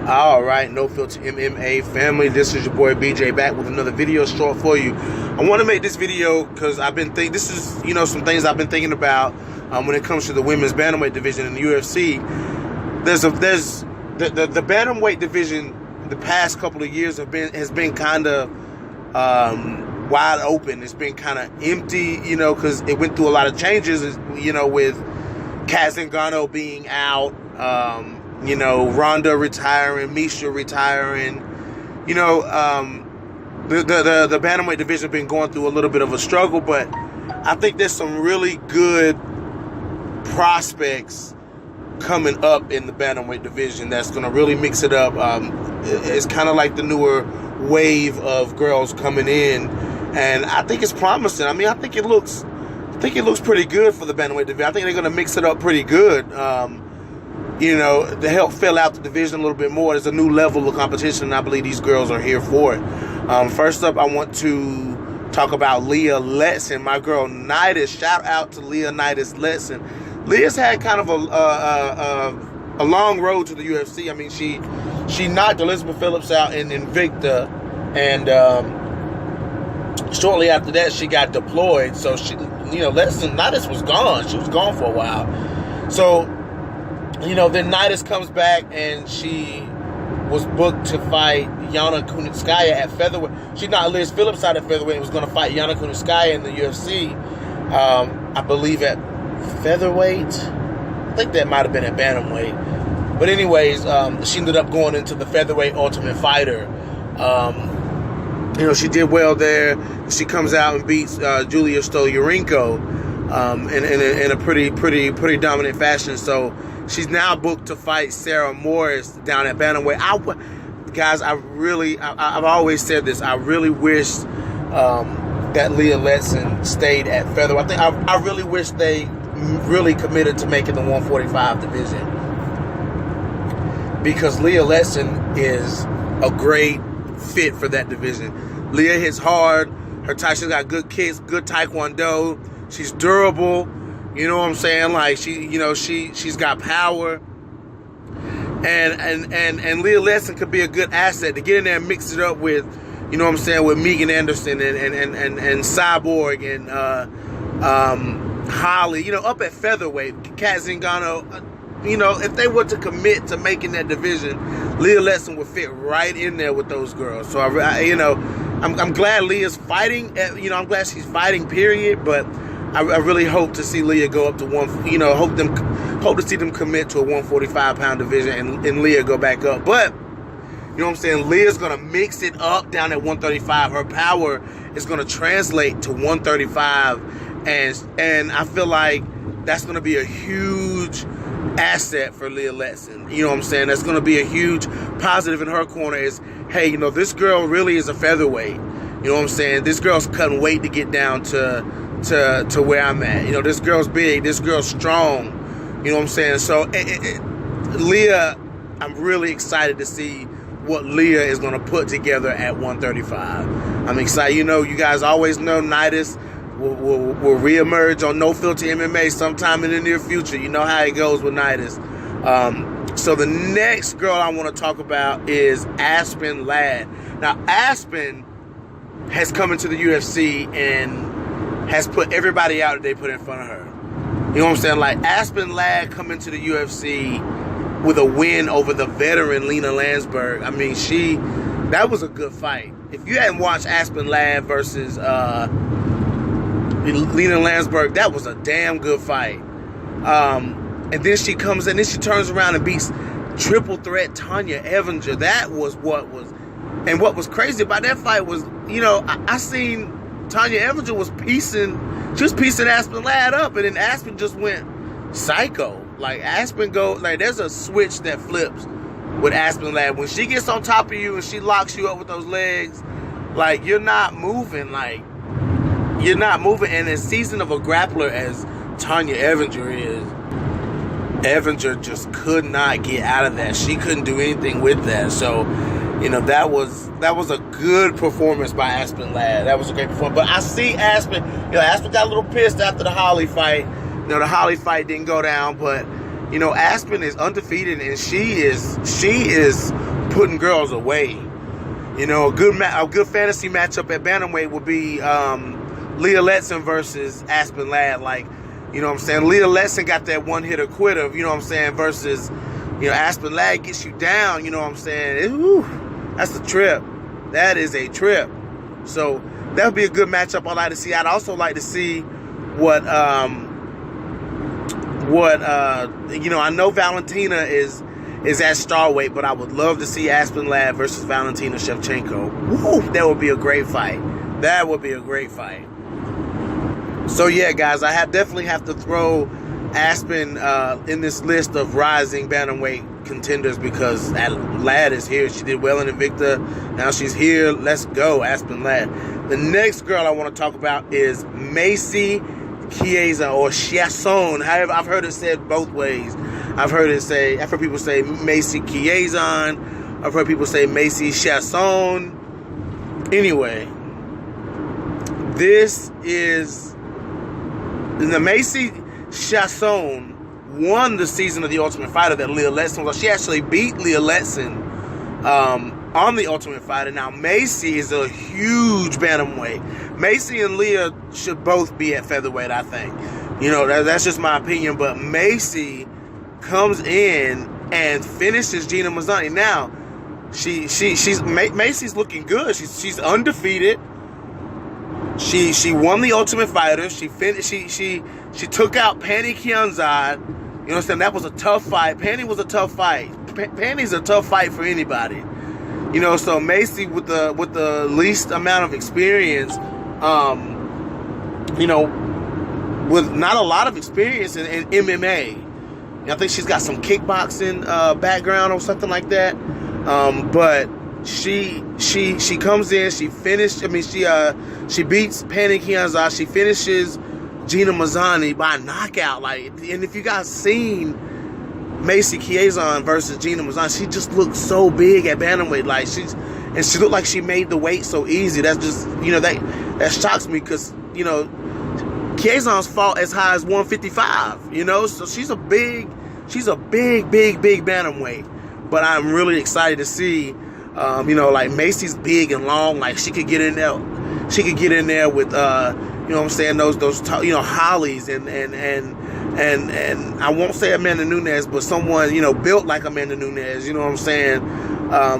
All right, No Filter MMA family, this is your boy BJ back with another video short for you. I want to make this video because I've been thinking, this is, some things I've been thinking about when it comes to the women's bantamweight division in the UFC. The bantamweight division the past couple of years has been kind of wide open. It's been kind of empty, because it went through a lot of changes, with Kat Zingano being out, Ronda retiring, Misha retiring. The bantamweight division been going through a little bit of a struggle, but I think there's some really good prospects coming up in the bantamweight division that's going to really mix it up. It's kind of like the newer wave of girls coming in, and I think it's promising. I mean, I think it looks pretty good for the bantamweight division. I think they're going to mix it up pretty good. To help fill out the division a little bit more. There's a new level of competition, and I believe these girls are here for it. First up, I want to talk about Lea Lesson, my girl Nidus. Shout out to Lea Lesson. Lea's had kind of a long road to the UFC. I mean, she knocked Elizabeth Phillips out in Invicta, and shortly after that, she got deployed. So Nidus was gone. She was gone for a while. So, then Nidus comes back, and she was booked to fight Jana Kunis at featherweight. She knocked Liz Phillips out at featherweight and was going to fight Jana Kunis in the UFC. I believe at featherweight. I think that might have been at bantamweight. But anyways, she ended up going into the featherweight Ultimate Fighter. She did well there. She comes out and beats Julia Stoliarenko in a pretty dominant fashion. So she's now booked to fight Sarah Morris down at bantamweight. I've always said this. I really wish that Lea Lesson stayed at featherweight. I really wish they really committed to making the 145 division, because Lea Lesson is a great fit for that division. Lea hits hard. She's got good kicks, good taekwondo. She's durable. You know what I'm saying? Like she's got power. And Lea Lesson could be a good asset to get in there and mix it up with, with Megan Anderson and Cyborg and Holly, up at featherweight, Kat Zingano. If they were to commit to making that division, Lea Lesson would fit right in there with those girls. So I'm glad Lea's fighting. I'm glad she's fighting. Period. But I really hope to see Lea go up to hope to see them commit to a 145-pound division and Lea go back up. But Lea's gonna mix it up down at 135. Her power is gonna translate to 135, and I feel like that's gonna be a huge asset for Lea Lesson. That's gonna be a huge positive in her corner. Is, hey, this girl really is a featherweight. This girl's cutting weight to get down to where I'm at. This girl's big. This girl's strong. So Lea, I'm really excited to see what Lea is going to put together at 135. I'm excited. You guys always know Nidus will reemerge on No Filter MMA sometime in the near future. You know how it goes with Nidus. So the next girl I want to talk about is Aspen Lad. Now, Aspen has come into the UFC and has put everybody out that they put in front of her. Like Aspen Lad come into the UFC with a win over the veteran Lena Landsberg. I mean, that was a good fight. If you hadn't watched Aspen Lad versus Lena Landsberg, that was a damn good fight. And then she comes in, then she turns around and beats triple threat Tanya Evinger. That was what was crazy about that fight was, I seen Tanya Evinger was piecing Aspen Lad up, and then Aspen just went psycho. Like there's a switch that flips with Aspen Lad. When she gets on top of you and she locks you up with those legs, like you're not moving. And as seasoned of a grappler as Tanya Evinger is, Evinger just could not get out of that. She couldn't do anything with that. So, that was a good performance by Aspen Lad. That was a great performance. But I see Aspen, Aspen got a little pissed after the Holly fight. The Holly fight didn't go down, but Aspen is undefeated, and she is putting girls away. You know, a good fantasy matchup at bantamweight would be Lea Lesson versus Aspen Lad. Like, you know what I'm saying? Lea Lesson got that one-hitter quitter, you know what I'm saying, versus, you know, Aspen Lad gets you down, you know what I'm saying? That's a trip. That is a trip. So that would be a good matchup I'd like to see. I'd also like to see what you know, I know Valentina is at strawweight, but I would love to see Aspen Lad versus Valentina Shevchenko. Woo, that would be a great fight. That would be a great fight. So yeah, guys, I definitely have to throw Aspen in this list of rising bantamweight contenders because Lad is here. She did well in Invicta. Now she's here. Let's go, Aspen Lad. The next girl I want to talk about is Macy Chiesa or Chiasson. However, I've heard it said both ways. I've heard people say Macy Chiesa. I've heard people say Macy Chiasson. Anyway, this is the Macy Chiasson won the season of The Ultimate Fighter that Lea Lesson was. She actually beat Lea Lesson on The Ultimate Fighter. Now, Macy is a huge bantamweight. Macy and Lea should both be at featherweight, I think. You know, that's just my opinion. But Macy comes in and finishes Gina Mazzani. Now, Macy's looking good. She's undefeated. She won The Ultimate Fighter. She took out Panny Kianzad. You know what I'm saying? That was a tough fight. Panny was a tough fight. Panny's a tough fight for anybody. You know, so Macy with the least amount of experience, you know, with not a lot of experience in MMA. I think she's got some kickboxing background or something like that. But she comes in, she finished. I mean, she beats Panny Kianzad. She finishes Gina Mazzani by knockout. Like, and if you guys seen Macy Chiesa versus Gina Mazzani, she just looked so big at bantamweight. Like she looked like she made the weight so easy. That's just, you know, that shocks me because, you know, Chiesa's fought as high as 155. You know, so she's a big bantamweight. But I'm really excited to see, you know, like Macy's big and long. Like she could get in there. She could get in there with, you know what I'm saying, those you know, Hollies and I won't say Amanda Nunes, but someone, you know, built like Amanda Nunes, you know what I'm saying,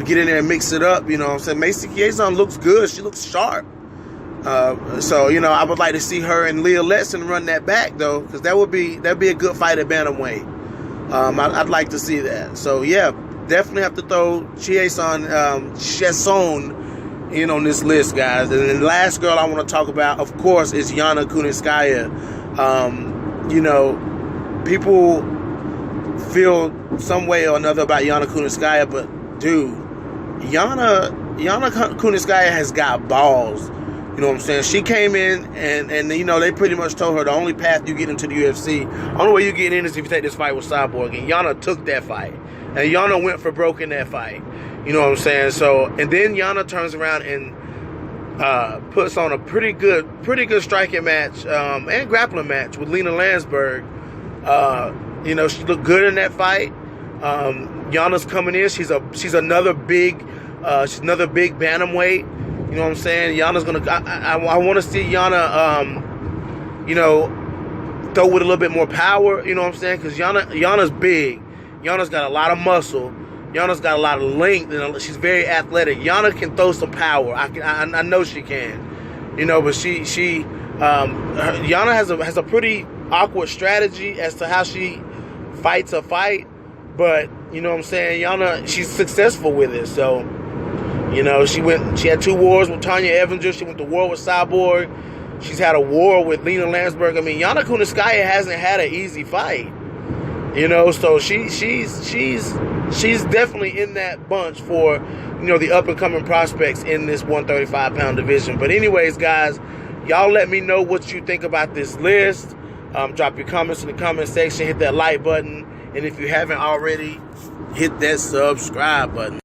get in there and mix it up, you know what I'm saying. Macy Chiesa looks good. She looks sharp. So, you know, I would like to see her and Lea Lesson run that back, though, because that'd be a good fight at bantamweight. I'd like to see that. So, yeah, definitely have to throw Chiasson in on this list, guys. And then the last girl I want to talk about, of course, is Jana Kunis. You know, people feel some way or another about Jana Kunis, but dude, Jana Kunis has got balls. You know what I'm saying? She came in and you know, they pretty much told her the only path you get into the UFC, only way you get in is if you take this fight with Cyborg. And Jana took that fight. And Jana went for broke in that fight. You know what I'm saying? So, and then Jana turns around and puts on a pretty good striking match and grappling match with Lena Landsberg. You know, she looked good in that fight. Jana's coming in. She's another big bantamweight. You know what I'm saying? Jana's gonna. I want to see Jana, you know, throw with a little bit more power. You know what I'm saying? Because Jana's big. Jana's got a lot of muscle. Jana's got a lot of length, and she's very athletic. Jana can throw some power. I know she can. You know, but Jana has a pretty awkward strategy as to how she fights a fight. But you know what I'm saying? Jana, she's successful with it. So, you know, she had 2 wars with Tanya Evinger. She went to war with Cyborg. She's had a war with Lena Landsberg. I mean, Jana Kunis hasn't had an easy fight. You know, so she's definitely in that bunch for, you know, the up and coming prospects in this 135-pound division. But anyways, guys, y'all let me know what you think about this list. Drop your comments in the comment section. Hit that like button, and if you haven't already, hit that subscribe button.